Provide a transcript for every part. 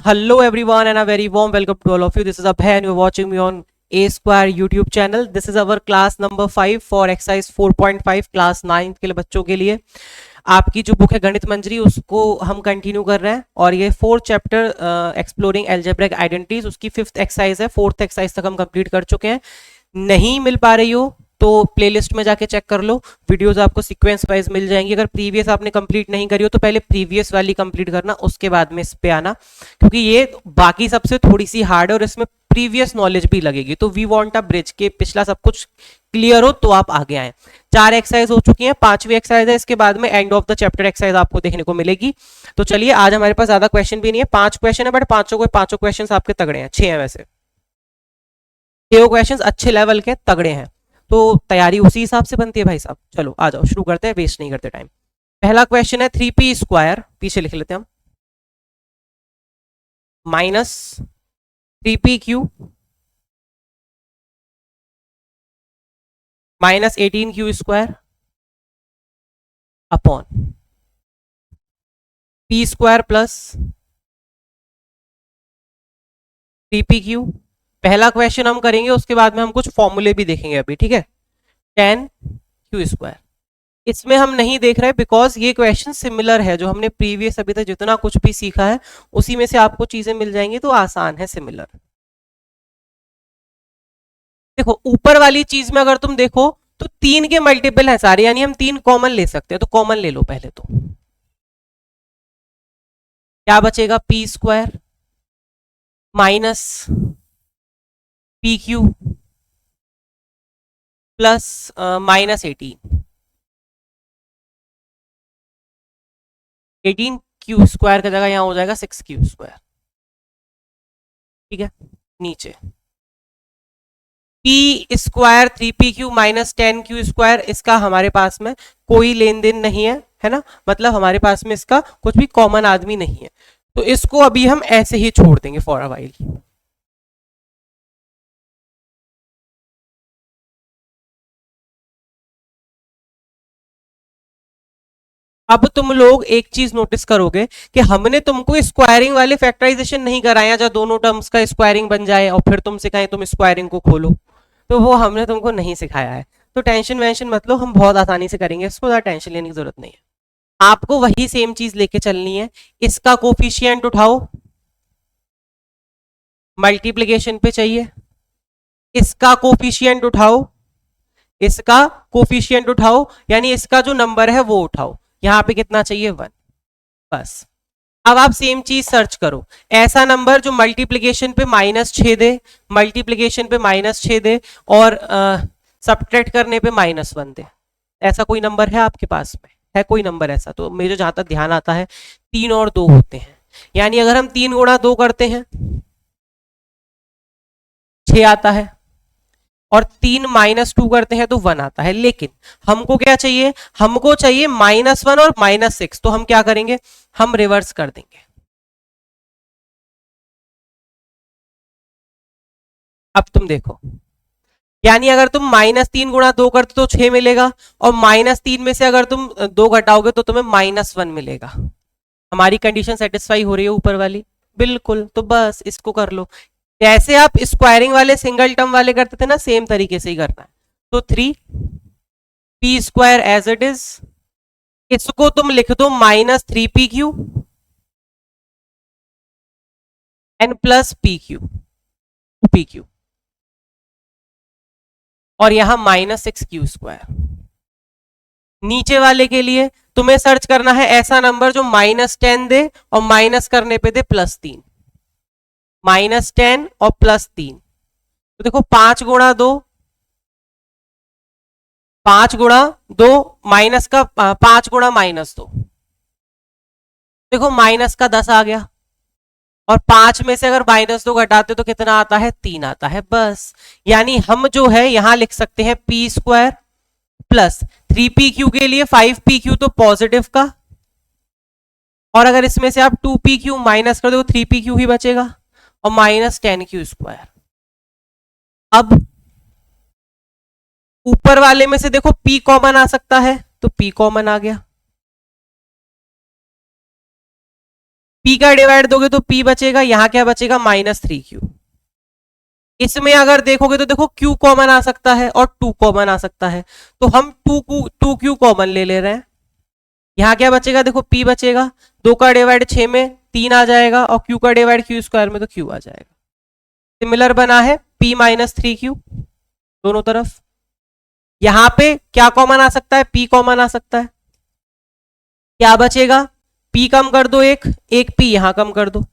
Hello everyone and a very warm welcome to all of you. This is Abhay and you're watching me on A Square YouTube channel. This is our class number 5 for exercise 4.5 class 9 के लिए बच्चों के लिए आपकी जो book है गणित मंजरी उसको हम कंटिन्यू कर रहे हैं और ये 4th chapter exploring algebraic identities उसकी 5th एक्सरसाइज है। 4th एक्सरसाइज तक हम कंप्लीट कर चुके हैं। नहीं मिल पा रही हो तो प्लेलिस्ट में जाके चेक कर लो, वीडियोस आपको सीक्वेंस वाइज मिल जाएंगी। अगर प्रीवियस आपने कंप्लीट नहीं करी हो तो पहले प्रीवियस वाली कंप्लीट करना, उसके बाद में इस पे आना, क्योंकि ये बाकी सबसे थोड़ी सी हार्ड है और इसमें प्रीवियस नॉलेज भी लगेगी। तो वी वांट अ ब्रिज के पिछला सब कुछ क्लियर हो तो आप आगे आए। 4 एक्सरसाइज हो चुकी हैं, 5वीं एक्सरसाइज है, इसके बाद में end of the chapter exercise आपको देखने को मिलेगी। तो चलिए, आज हमारे पास ज्यादा क्वेश्चन भी नहीं है, 5 क्वेश्चन है, बट पांचों क्वेश्चन आपके तगड़े हैं। 6 हैं वैसे, 6 क्वेश्चन अच्छे लेवल के तगड़े हैं, तो तैयारी उसी हिसाब से बनती है भाई साहब। चलो आ जाओ, शुरू करते हैं, वेस्ट नहीं करते टाइम। पहला क्वेश्चन है 3p स्क्वायर, पीछे लिख लेते हैं हम, minus 3pq minus 18q square upon p square plus 3pq। पहला क्वेश्चन हम करेंगे, उसके बाद में हम कुछ फॉर्मूले भी देखेंगे अभी, ठीक है। 10q स्क्वायर इसमें हम नहीं देख रहे बिकॉज ये क्वेश्चन सिमिलर है, जो हमने प्रीवियस अभी तक जितना कुछ भी सीखा है उसी में से आपको चीजें मिल जाएंगी, तो आसान है, सिमिलर। देखो ऊपर वाली चीज में अगर तुम देखो तो 3 के मल्टीपल है सारे, यानी हम 3 कॉमन ले सकते हैं, तो कॉमन ले लो पहले। तो क्या बचेगा, P square minus P Q plus minus 18 Q square का जगह यहां हो जाएगा 6q स्क्वायर, ठीक है। नीचे P square 3pq minus 10q square, इसका हमारे पास में कोई लेन देन नहीं है ना, मतलब हमारे पास में इसका कुछ भी कॉमन आदमी नहीं है, तो इसको अभी हम ऐसे ही छोड़ देंगे फॉर अ वाइल। अब तुम लोग एक चीज नोटिस करोगे कि हमने तुमको स्क्वायरिंग वाले फैक्टराइजेशन नहीं कराया, जब दोनों टर्म्स का स्क्वायरिंग बन जाए और फिर तुम सिखाएं तुम स्क्वायरिंग को खोलो, तो वो हमने तुमको नहीं सिखाया है। तो टेंशन वेंशन मत लो, हम बहुत आसानी से करेंगे, इसको ज्यादा टेंशन लेने की जरूरत नहीं है। आपको वही सेम चीज लेके चलनी है। इसका कोफिशिएंट उठाओ, मल्टीप्लीकेशन पे चाहिए, इसका कोफिशिएंट उठाओ, इसका कोफिशिएंट उठाओ, यानी इसका जो नंबर है वो उठाओ। यहां पे कितना चाहिए, 1, बस। अब आप सेम चीज सर्च करो, ऐसा नंबर जो मल्टीप्लीकेशन पे -6 दे, मल्टीप्लीकेशन पे -6 दे और सब्ट्रैक्ट करने पे -1 दे। ऐसा कोई नंबर है आपके पास में, है कोई नंबर ऐसा? तो मुझे जहां तक ध्यान आता है 3 और 2 होते हैं, यानी अगर हम 3 गुणा 2 करते हैं 6 आता है, और 3 -2 करते हैं तो 1 आता है। लेकिन हमको क्या चाहिए, हमको चाहिए -1 और -6, तो हम क्या करेंगे, हम रिवर्स कर देंगे। अब तुम देखो, यानी अगर तुम -3 गुणा 2 करते तो 6 मिलेगा, और -3 में से अगर तुम 2 घटाओगे तो तुम्हें -1 मिलेगा। हमारी कंडीशन सेटिस्फाई हो रही है ऊपर वाली, बिल्कुल। तो बस इसको कर लो, जैसे आप स्क्वायरिंग वाले सिंगल टर्म वाले करते थे ना, सेम तरीके से ही करना है। तो 3p square as it is, इसको तुम लिख दो -3pq एन प्लस pq, और यहां -6q स्क्वायर। नीचे वाले के लिए तुम्हें सर्च करना है ऐसा नंबर जो -10 दे और माइनस करने पे दे +3, -10 और +3। तो देखो 5 गुणा 2, 5 गुणा 2 माइनस का 5 गुणा -2, देखो माइनस का 10 आ गया, और 5 में से अगर -2 घटाते तो कितना आता है, 3 आता है, बस। यानी हम जो है यहां लिख सकते हैं p स्क्वायर प्लस 3pq के लिए 5pq तो पॉजिटिव का, और अगर इसमें से आप 2pq माइनस कर दो 3pq ही बचेगा, और -10q स्क्वायर। अब ऊपर वाले में से देखो p कॉमन आ सकता है, तो p कॉमन आ गया, p का डिवाइड दोगे तो p बचेगा, यहां क्या बचेगा -3q। इसमें अगर देखोगे तो देखो q कॉमन आ सकता है और 2 कॉमन आ सकता है, तो हम 2q कॉमन ले ले रहे हैं। यहां क्या बचेगा, देखो p बचेगा, 2 का डिवाइड 6 में 3 आ जाएगा और q का डिवाइड q स्क्वायर में तो q आ जाएगा। सिमिलर बना है p -3q दोनों तरफ। यहां पे क्या कॉमन आ सकता है, p कॉमन आ सकता है, क्या बचेगा, p कम कर दो, एक p यहां कम कर दो।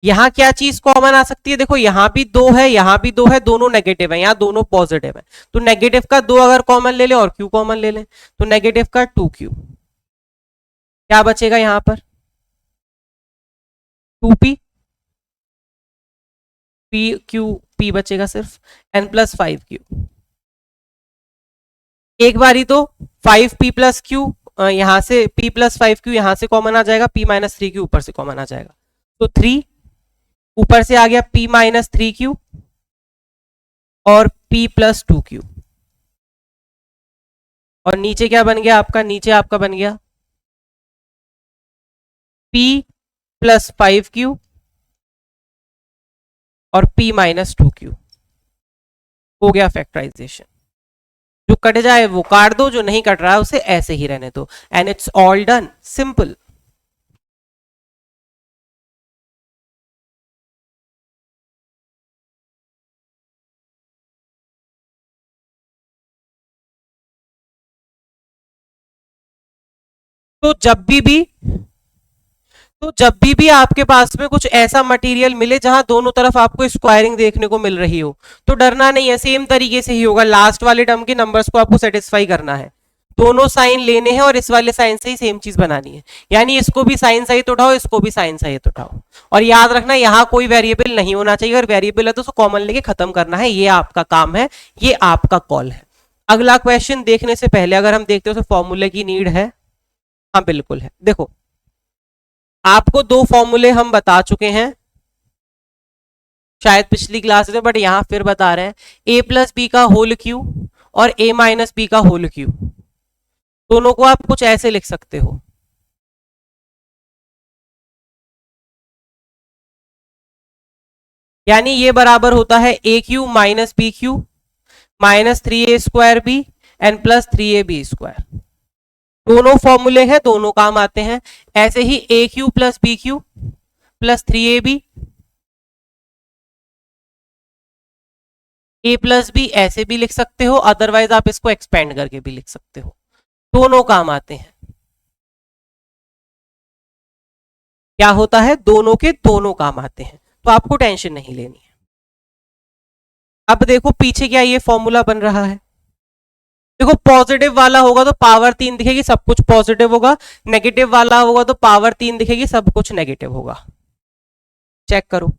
यहां क्या चीज कॉमन आ सकती है, देखो यहां भी 2 है, यहां भी 2 है, दोनों नेगेटिव है, यहां दोनों पॉजिटिव है, तो नेगेटिव का 2 अगर कॉमन ले ले और q कॉमन ले ले तो नेगेटिव का 2q। क्या बचेगा यहां पर, 2p, p बचेगा सिर्फ, n + 5q। एक बारी तो 5p + q, यहां से p + 5q यहां से कॉमन आ जाएगा, p - 3q ऊपर से कॉमन आ जाएगा, तो 3 ऊपर से आ गया p - 3q और p + 2q, और नीचे क्या बन गया आपका, नीचे आपका बन गया p + 5q और p - 2q। हो गया फैक्टराइजेशन। जो कट जाए वो काट दो, जो नहीं कट रहा है उसे ऐसे ही रहने दो, and it's all done, simple. तो जब भी आपके पास में कुछ ऐसा मटेरियल मिले जहां दोनों तरफ आपको स्क्वायरिंग देखने को मिल रही हो, तो डरना नहीं है, सेम तरीके से ही होगा। लास्ट वाले टर्म के नंबर्स को आपको सेटिस्फाई करना है, दोनों साइन लेने हैं और इस वाले साइन से ही सेम चीज बनानी है, यानी इसको भी साइन सहित उठाओ, इसको भी साइन सहित उठाओ, और याद रखना यहां कोई वेरिएबल नहीं होना चाहिए, अगर वेरिएबल है तो उसको कॉमन लेके खत्म करना है, ये आपका काम है, ये आपका कॉल है। अगला क्वेश्चन देखने से पहले अगर हम देखते हो तो फॉर्मूले की नीड है, हाँ बिल्कुल है। देखो आपको 2 फॉर्मूले हम बता चुके हैं शायद पिछली क्लास में, बट यहां फिर बता रहे हैं, a + b का होल क्यू और a - b का होल क्यू, दोनों को आप कुछ ऐसे लिख सकते हो, यानी ये बराबर होता है a³ - b³ -3a² b N +3ab²। दोनों फॉर्मूले हैं, दोनों काम आते हैं। ऐसे ही a³ + b³ + 3ab, a + b ऐसे भी लिख सकते हो, अदरवाइज आप इसको एक्सपेंड करके भी लिख सकते हो, दोनों काम आते हैं। क्या होता है, दोनों के दोनों काम आते हैं, तो आपको टेंशन नहीं लेनी है। अब देखो पीछे क्या ये फॉर्मूला बन रहा है, देखो पॉजिटिव वाला होगा तो पावर 3 दिखेगी, सब कुछ पॉजिटिव होगा, नेगेटिव वाला होगा तो पावर 3 दिखेगी, सब कुछ नेगेटिव होगा। चेक करो,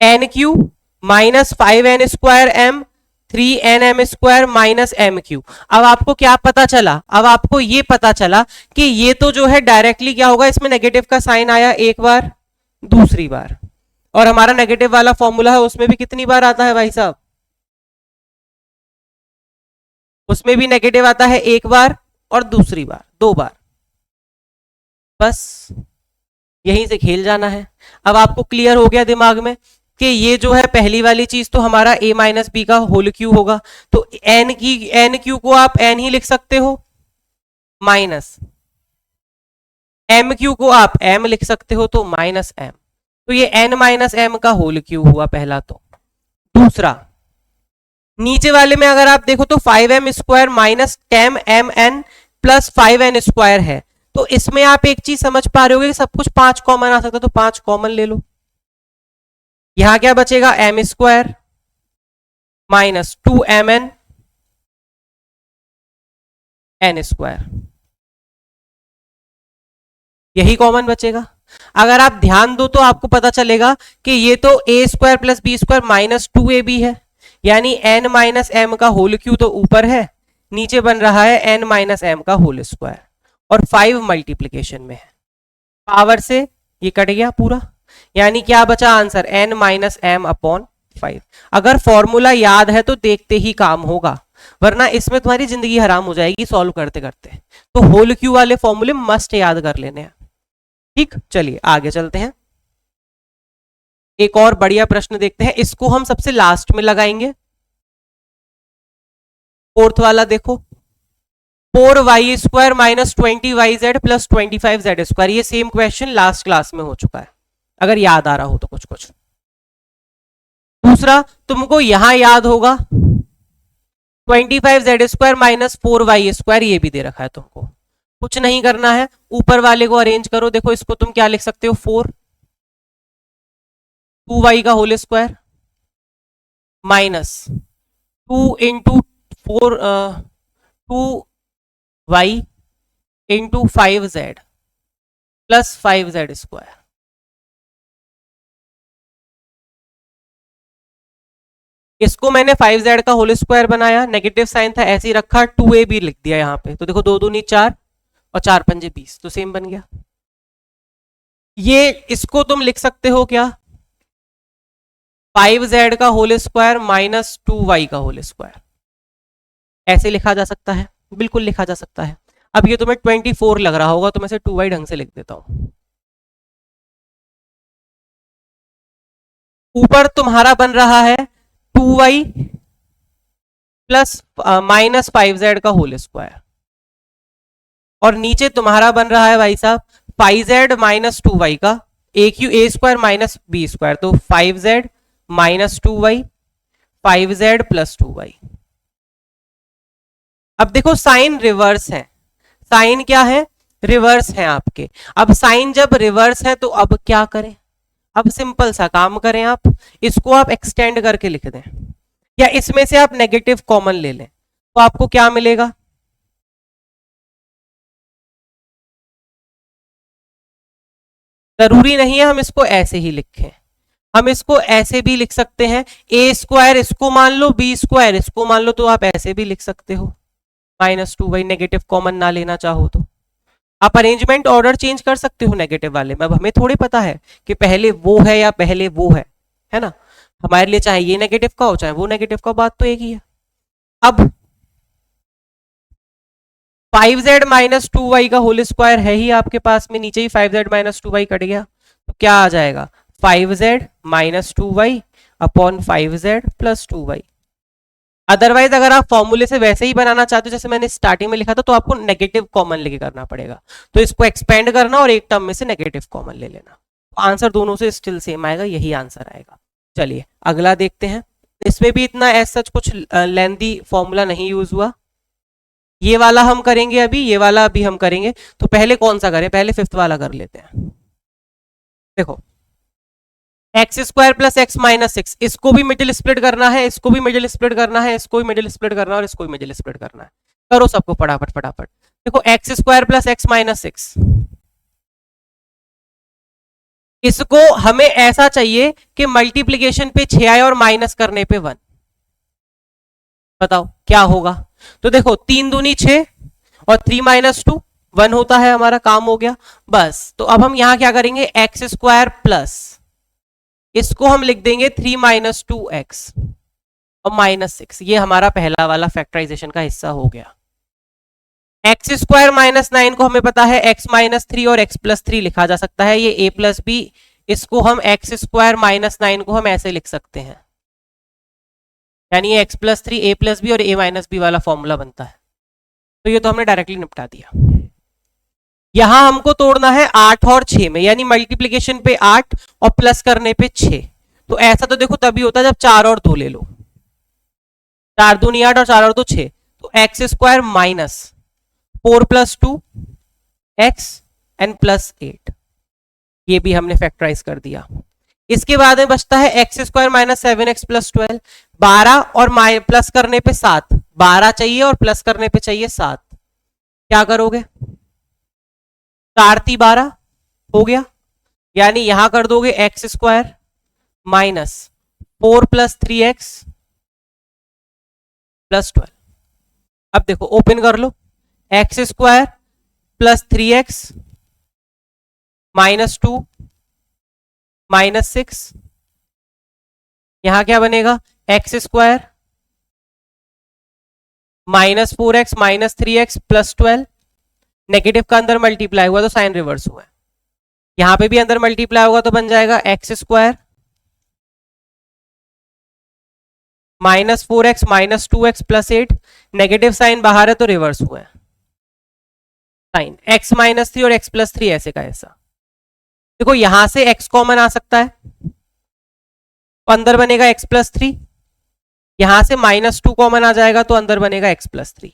NQ -5n² m 3nm² -mq। अब आपको क्या पता चला, अब आपको ये पता चला कि ये तो जो है डायरेक्टली क्या होगा, इसमें नेगेटिव का साइन आया एक बार, दूसरी बार, और हमारा नेगेटिव वाला फॉर्मूला है उसमें भी कितनी बार आता है भाई साहब, उसमें भी नेगेटिव आता है एक बार और दूसरी बार 2 बार, बस यहीं से खेल जाना है। अब आपको क्लियर हो गया दिमाग में कि ये जो है पहली वाली चीज तो हमारा a - b का होल क्यू होगा, तो n क्यू को आप n ही लिख सकते हो, माइनस m क्यू को आप m लिख सकते हो, तो -m, तो ये n - m का होल क्यू हुआ पहला। तो दूसरा, नीचे वाले में अगर आप देखो तो 5m² -10mn + 5n² है, तो इसमें आप एक चीज समझ पा रहे होगे कि सब कुछ 5 कॉमन आ सकता है, तो 5 कॉमन ले लो, यहां क्या बचेगा, m² -2mn n², यही कॉमन बचेगा। अगर आप ध्यान दो तो आपको पता चलेगा कि ये तो a² + b² -2ab है, यानी n - m का होल क्यू तो ऊपर है, नीचे बन रहा है n - m का होल स्क्वायर, और 5 मल्टीप्लीकेशन में है, पावर से ये कट गया पूरा, यानी क्या बचा आंसर, n - m/5। अगर फॉर्मूला याद है तो देखते ही काम होगा, वरना इसमें तुम्हारी जिंदगी हराम हो जाएगी सॉल्व करते करते। तो होल क्यू वाले फॉर्मूले मस्ट याद कर लेने हैं। ठीक, चलिए आगे चलते हैं। एक और बढ़िया प्रश्न देखते हैं, इसको हम सबसे लास्ट में लगाएंगे। फोर्थ वाला देखो, 4y² minus 20yz plus 25z²। ये सेम क्वेश्चन लास्ट क्लास में हो चुका है, अगर याद आ रहा हो तो कुछ कुछ। दूसरा तुमको यहां याद होगा 25z² माइनस 4y², ये भी दे रखा है तुमको, कुछ नहीं करना है, ऊपर वाले को अरेंज करो। देखो इसको तुम क्या लिख सकते हो, 4 2y का whole square minus 2 into 4 2y into 5z plus 5z²। इसको मैंने 5z का होल स्क्वायर बनाया, नेगेटिव साइन था ऐसे ही रखा, 2ab लिख दिया यहाँ पे। तो देखो 2 दूनी 4 और 4 पंजे 20, तो सेम बन गया। ये इसको तुम लिख सकते हो क्या, 5z का होल स्क्वायर माइनस 2y का होल स्क्वायर, ऐसे लिखा जा सकता है, बिल्कुल लिखा जा सकता है। अब ये तुम्हें 24 लग रहा होगा तो मैं इसे 2y ढंग से लिख देता हूं। ऊपर तुम्हारा बन रहा है 2y प्लस माइनस 5z का होल स्क्वायर, और नीचे तुम्हारा बन रहा है भाई साहब 5z माइनस 2y का a² माइनस b²। तो 5z minus 2y 5z plus 2y। अब देखो साइन रिवर्स है, साइन क्या है, रिवर्स है आपके। अब साइन जब रिवर्स है तो अब क्या करें, अब सिंपल सा काम करें, आप इसको आप एक्सटेंड करके लिख दें, या इसमें से आप नेगेटिव कॉमन ले लें, तो आपको क्या मिलेगा, जरूरी नहीं है हम इसको ऐसे ही लिखें, हम इसको ऐसे भी लिख सकते हैं, a² इसको मान लो, b² इसको मान लो, तो आप ऐसे भी लिख सकते हो माइनस 2y, नेगेटिव कॉमन ना लेना चाहो तो। आप अरेंजमेंट ऑर्डर चेंज कर सकते हो नेगेटिव वाले में, अब हमें थोड़ी पता है कि पहले वो है या पहले वो है ना। हमारे लिए चाहे ये नेगेटिव का हो चाहे वो नेगेटिव का, बात तो एक ही है। अब 5z माइनस 2y का होल स्क्वायर है ही आपके पास में, नीचे ही 5z माइनस 2y कट गया, तो क्या आ जाएगा 5z minus 2y upon 5z plus 2y। Otherwise अगर आप फॉर्मूले से वैसे ही बनाना चाहते हो जैसे मैंने स्टार्टिंग में लिखा था, तो आपको नेगेटिव कॉमन लेके करना पड़ेगा, तो इसको एक्सपेंड करना और एक टर्म में से नेगेटिव कॉमन ले लेना, तो आंसर दोनों से स्टिल सेम आएगा, यही आंसर आएगा। चलिए अगला देखते हैं, इसमें भी इतना एज सच कुछ लेंथी फॉर्मूला नहीं यूज हुआ, ये वाला हम करेंगे अभी, ये वाला अभी हम करेंगे। तो पहले कौन सा करें, पहले फिफ्थ वाला कर लेते हैं। देखो x² प्लस एक्स माइनस 6, इसको भी मिडिल स्प्लिट करना है, इसको भी मिडिल स्प्लिट करना है, इसको भी मिडिल स्प्लिट करना है और इसको भी मिडिल स्प्लिट करना है। करो सबको फटाफट फटाफट। देखो x² प्लस एक्स माइनस 6, इसको हमें ऐसा चाहिए कि मल्टीप्लीकेशन पे 6 आए और माइनस करने पे 1। बताओ क्या होगा। तो देखो 3 दूनी 6 और 3 माइनस 2 1 होता है, हमारा काम हो गया बस। तो अब हम यहां क्या करेंगे, x² प्लस, इसको हम लिख देंगे 3 माइनस 2x और माइनस 6, ये हमारा पहला वाला फैक्टराइजेशन का हिस्सा हो गया। x² माइनस 9 को हमें पता है x माइनस 3 और x प्लस 3 लिखा जा सकता है, ये a प्लस b, इसको हम x² माइनस 9 को हम ऐसे लिख सकते हैं, यानी ये x plus 3 a plus B और a माइनस बी वाला फॉर्मूला बनता है। तो ये तो हमने डायरेक्टली निपटा दिया। यहां हमको तोड़ना है 8 और 6 में, यानी मल्टीप्लीकेशन पे 8 और प्लस करने पे 6। तो ऐसा तो देखो तभी होता है जब 4 और 2 ले लो, 4 दूनी 8 और 4 और 2 6, तो x² minus 4 plus 2 x and plus 8, ये भी हमने फैक्टराइज कर दिया। इसके बाद में बचता है x² माइनस 7x प्लस 12, 12 और प्लस करने पे 7, 12 चाहिए और प्लस करने पे चाहिए 7, क्या करोगे, 4 × 12 हो गया, यानी यहां कर दोगे x² minus 4 plus 3x plus 12। अब देखो ओपन कर लो, x² plus 3x minus 2 minus 6, यहां क्या बनेगा x² -4x -3x +12, नेगेटिव का अंदर मल्टीप्लाई हुआ तो साइन रिवर्स हुआ है। यहां पे भी अंदर मल्टीप्लाई होगा तो बन जाएगा x² -4x -2x +8, negative sign बाहर है तो रिवर्स हुआ है साइन, x -3 और x +3 ऐसे का ऐसा। देखो यहां से x कॉमन आ सकता है तो अंदर बनेगा x +3, यहां से -2 कॉमन आ जाएगा तो अंदर बनेगा x +3।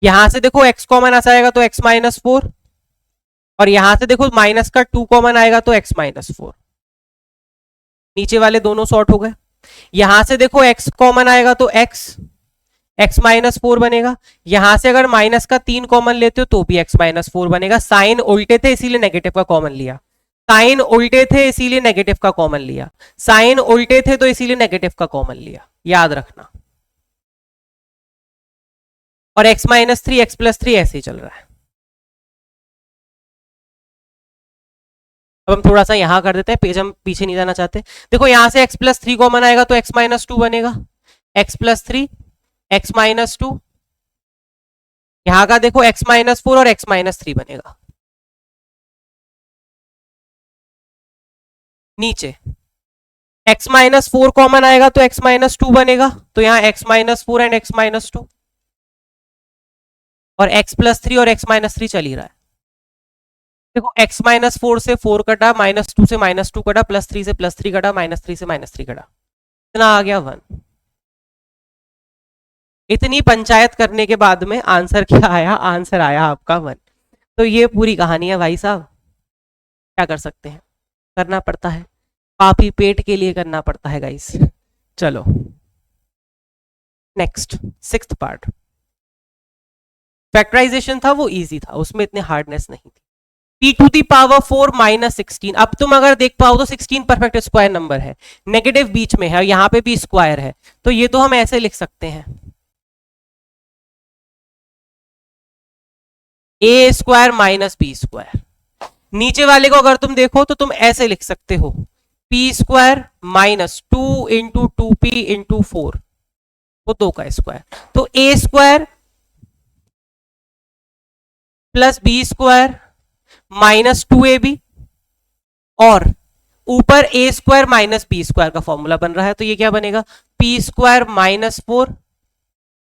यहां से देखो x कॉमन आ जाएगा तो x -4, और यहां से देखो माइनस का 2 कॉमन आएगा तो x -4, नीचे वाले दोनों सॉर्ट हो गए। यहां से देखो x कॉमन आएगा तो x -4 बनेगा, यहां से अगर माइनस का 3 कॉमन लेते हो तो भी x -4 बनेगा। साइन उल्टे थे इसीलिए नेगेटिव का कॉमन लिया, साइन उल्टे थे इसीलिए नेगेटिव का कॉमन लिया, साइन उल्टे थे तो इसीलिए नेगेटिव का कॉमन लिया, याद रखना। और x -3 x +3 ऐसे ही चल रहा है। अब हम थोड़ा सा यहां कर देते हैं, पेज हम पीछे नहीं जाना चाहते। देखो यहां से x +3 कॉमन आएगा तो x -2 बनेगा, x +3 x -2, यहां का देखो x -4 और x -3 बनेगा। नीचे x -4 कॉमन आएगा तो x -2 बनेगा, तो यहां x -4 एंड x -2, और x +3 और x -3 चल ही रहा है। देखो x -4 से 4 कटा, -2 से -2 कटा, +3 से +3 कटा, -3 से -3 कटा, इतना आ गया 1। इतनी पंचायत करने के बाद में आंसर क्या आया? आंसर आया आपका 1। तो ये पूरी कहानी है भाई साहब, क्या कर सकते हैं, करना पड़ता है, पापी पेट के लिए करना पड़ता है गाइस। चलो नेक्स्ट 6th पार्ट। फैक्टराइजेशन था वो इजी था, उसमें इतने हार्डनेस नहीं थी। p⁴ -16, अब तुम अगर देख पाओ तो 16 परफेक्ट स्क्वायर नंबर है, नेगेटिव बीच में है और यहां पे भी स्क्वायर है, तो ये तो हम ऐसे लिख सकते हैं a² - b²। नीचे वाले को अगर तुम देखो तो तुम ऐसे लिख सकते हो p² -2 × 2p × 4, वो 2 का स्क्वायर, तो a² + b² -2ab, और ऊपर a² - b² का फॉर्मूला बन रहा है, तो ये क्या बनेगा p² -4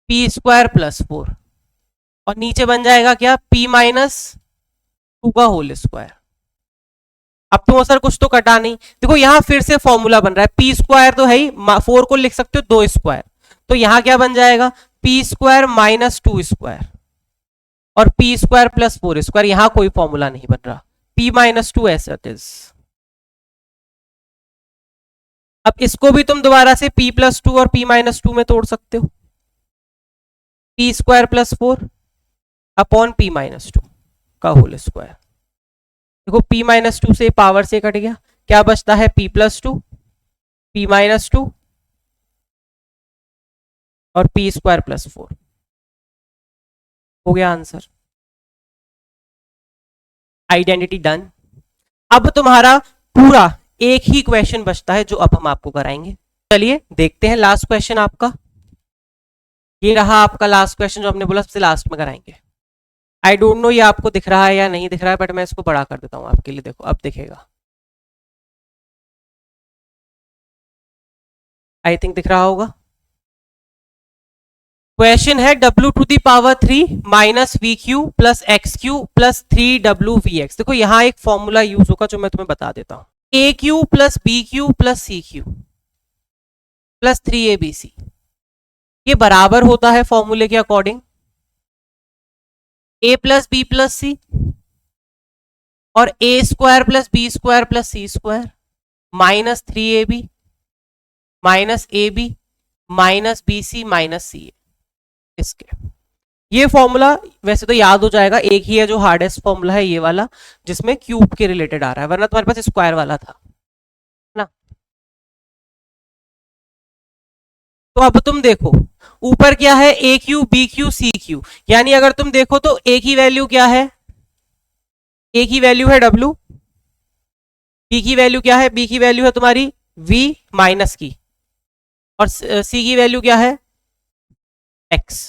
p² +4, और नीचे बन जाएगा क्या p -2 का होल स्क्वायर। अब तुम सर कुछ तो कटा नहीं, देखो यहां फिर से फॉर्मूला बन रहा है, p² तो है ही, 4 को लिख सकते हो 2 स्क्वायर, तो यहां क्या बन जाएगा p² -2² और p² +4², यहां कोई फॉर्मूला नहीं बन रहा, p -2 ऐसे इट इज। अब इसको भी तुम दोबारा से p +2 और p -2 में तोड़ सकते हो, p² +4 अपॉन p -2 का होल स्क्वायर। देखो p -2 से पावर से कट गया, क्या बचता है p +2 p -2 और p² +4, हो गया आंसर। Identity done. अब तुम्हारा पूरा एक ही क्वेश्चन बचता है जो अब हम आपको कराएंगे। चलिए देखते हैं लास्ट क्वेश्चन आपका, ये रहा आपका लास्ट क्वेश्चन जो हमने बोला सबसे लास्ट में कराएंगे। आई डोंट नो ये आपको दिख रहा है या नहीं दिख रहा है, बट मैं इसको बड़ा कर देता हूं आपके लिए, देखो अब दिखेगा, आई थिंक दिख रहा होगा। क्वेश्चन है w⁴ - vq + xq + 3wvx। देखो यहां एक फॉर्मूला यूज होगा जो मैं तुम्हें बता देता हूं, aq + bq + cq + 3abc, ये बराबर होता है फॉर्मूले के अकॉर्डिंग a + b + c और a² + b² + c² -3ab -ab -bc -ca, इसके ये फॉर्मूला वैसे तो याद हो जाएगा, एक ही है जो हार्डेस्ट फॉर्मूला है ये वाला, जिसमें क्यूब के रिलेटेड आ रहा है, वरना तुम्हारे पास स्क्वायर वाला था ना। तो अब तुम देखो ऊपर क्या है AQ BQ CQ, यानी अगर तुम देखो तो एक ही वैल्यू क्या है, एक ही वैल्यू है W, B की वैल्यू क्या है, B की वैल्यू है तुम्हारी V माइनस की, और सी की वैल्यू क्या है x।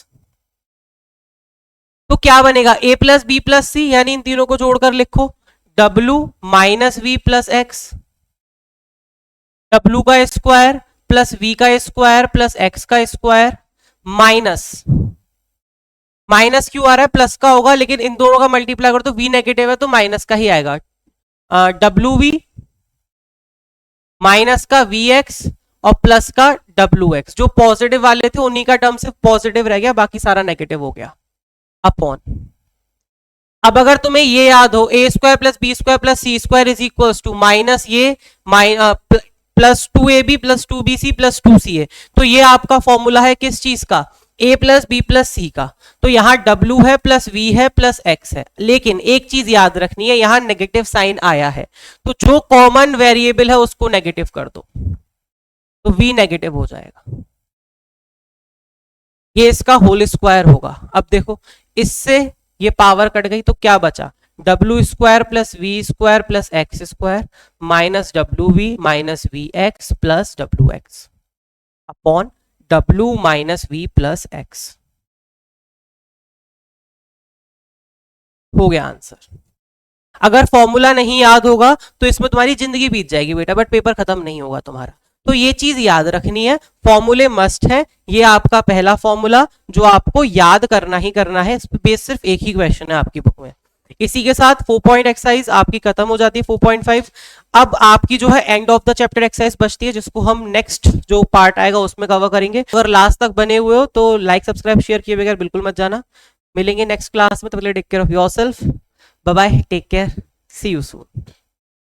तो क्या बनेगा a plus B plus C, यानी इन तीनों को जोड़कर लिखो w minus V plus X, w का स्क्वायर प्लस v का स्क्वायर प्लस x का स्क्वायर माइनस, माइनस क्यों आ रहा है, प्लस का होगा लेकिन इन दोनों का मल्टीप्लाई करो तो v नेगेटिव है तो माइनस का ही आएगा, डब्ल्यू वी माइनस का वी एक्स और प्लस का डब्ल्यू एक्स। जो पॉजिटिव वाले थे उन्हीं का टर्म सिर्फ पॉजिटिव रह गया, बाकी सारा नेगेटिव हो गया, अपॉन। अब अगर तुम्हें ये याद हो a square plus b square plus c square is equal to minus ये plus 2ab plus 2bc plus 2ca, तो ये आपका फॉर्मूला है किस चीज का, a प्लस बी प्लस सी का। तो यहां w है प्लस v है प्लस x है, लेकिन एक चीज याद रखनी है, यहां नेगेटिव साइन आया है तो जो कॉमन वेरिएबल है उसको नेगेटिव कर दो तो v नेगेटिव हो जाएगा, ये इसका होल स्क्वायर होगा। अब देखो इससे ये पावर कट गई तो क्या बचा, W square plus V square plus X square minus W V minus V X plus W X upon W minus V plus X. हो गया आंसर। अगर फॉर्मूला नहीं याद होगा तो इसमें तुम्हारी जिंदगी बीत जाएगी बेटा, बट पेपर खत्म नहीं होगा तुम्हारा। तो ये चीज याद रखनी है, फॉर्मूले मस्ट है। ये आपका पहला फॉर्मूला जो आपको याद करना ही करना है, इस पे बेस सिर्फ एक ही क्वेश्चन है आपकी बुक में। इसी के साथ 4 पॉइंट एक्सरसाइज आपकी खत्म हो जाती है 4.5। अब आपकी जो है end of the chapter exercise बचती है, जिसको हम नेक्स्ट जो पार्ट आएगा उसमें कवर करेंगे। अगर लास्ट तक बने हुए हो तो लाइक सब्सक्राइब शेयर किए बगैर बिल्कुल मत जाना। मिलेंगे नेक्स्ट क्लास में, तब तक take care of yourself, bye bye, take care, see you soon.